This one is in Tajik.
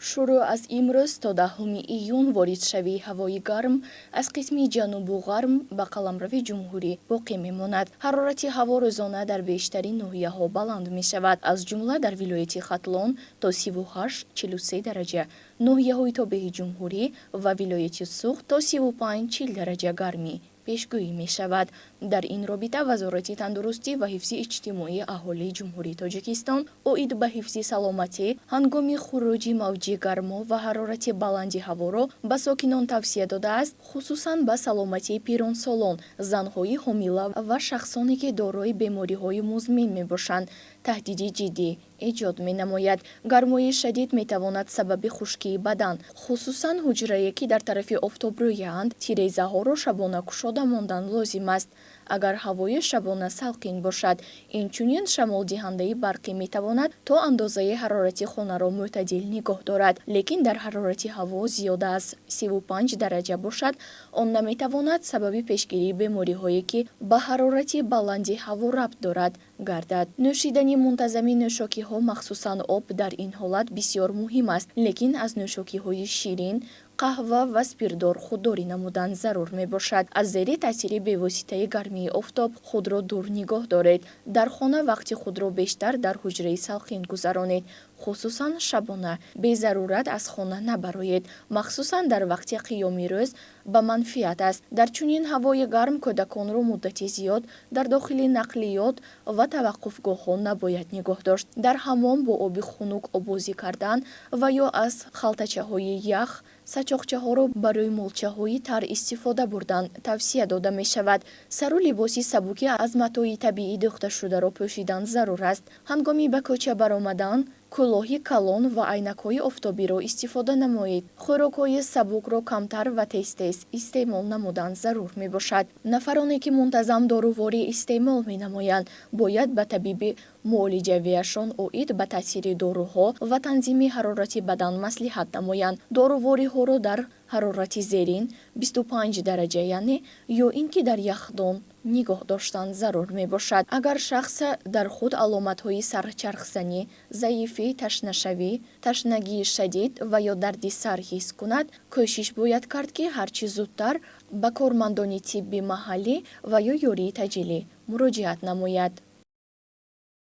шурӯъ аз имрӯз то 10 июн воридшавии ҳавои гарм аз қисми ҷанубу ғарб ба қаламрави ҷумҳурӣ боқӣ мемонад. ҳарорати ҳаво рӯзона дар бештари ноҳияҳо баланд мешавад, аз ҷумла дар вилояти Хатлон то 38-43 дараҷа, ноҳияҳои тобеҳи ҷумҳурӣ ва вилояти Суғд то 35-40 дараҷа гармӣ пешгӯӣ мешавад. дар ин робита вазорати тандурустӣ ва ҳифзи иҷтимоии аҳолии ҷумҳурии Тоҷикистон оид ба ҳифзи саломатӣ ҳангоми хуруҷи мавҷи гармо ва ҳарорати баланди ҳаворо ба сокинон тавсия додааст, хусусан ба саломатии пиронсолон, занҳои ҳомила ва шахсоне ки дорои бемориҳои музмин мебошанд, таҳдиди ҷиддӣ эҷод менамояд. гармои шадид метавонад сабаби хушкии бадан, хусусан ҳуҷрае ки дар тарафи офтоб рӯянд, тирезаҳоро шабона кушода мондан лозим аст. агар ҳавои шабона салқин бошад, инчунин шамолдиҳандаи барқӣ метавонад то андозаи ҳарорати хонаро мӯътадил нигоҳ дорад, лекин дар ҳарорати ҳаво зиёда аз 35 дараҷа бошад, он наметавонад сабаби пешгирии бемориҳое ки ба ҳарорати баланди ҳаво рабт дорад гардад. нӯшидани мунтазами нӯшокиҳо, махсусан об, дар ин ҳолат бисёр муҳим аст, лекин аз нӯшокиҳои ширин, қаҳва ва спиртдор худдорӣ намудан зарур мебошад. аз зери таъсири бевоситаи гармии офтоб худро дур нигоҳ доред. дар хона вақти худро бештар дар ҳуҷраи салқин гузаронед, хусусан шабона. безарурат аз хона набароед, махсусан дар вақти қиёми рӯз ба манфиат аст. дар чунин ҳавои гарм кӯдаконро муддати зиёд дар дохили нақлиёт ва таваққуфгоҳҳо набояд нигоҳ дошт. дар ҳаммом бо оби хунук обозӣ кардан ва ё аз халтачаҳои ях сачоқчаҳоро барои молчаҳои тар истифода бурдан тавсия дода мешавад. сару либоси сабуки аз матои табиӣ дӯхташударо пӯшидан зарур аст. ҳангоми ба кӯча баромадан кӯлоҳи калон ва айнакҳои офтобиро истифода намоед. хӯрокҳои сабукро камтар ва тез-тез истеъмол намудан зарур мебошад. нафароне ки мунтазам доруворӣ истеъмол менамоянд, бояд ба табиби муолиҷавиашон оид ба таъсири доруҳо ва танзими ҳарорати бадан маслиҳат намоянд. дорувориҳоро дар ҳарорати зерин 25 дараҷа яъне ё ин ки дар яхдон нигоҳ доштан зарур мебошад. агар шахс дар худ аломатҳои сарчархзанӣ, заифӣ, ташнашавӣ, ташнагии шадид ва ё дарди сар ҳис кунад, кӯшиш бояд кард ки ҳарчи зудтар ба кормандони тибби маҳаллӣ ва ё ёрии таҷилӣ муроҷиат намояд.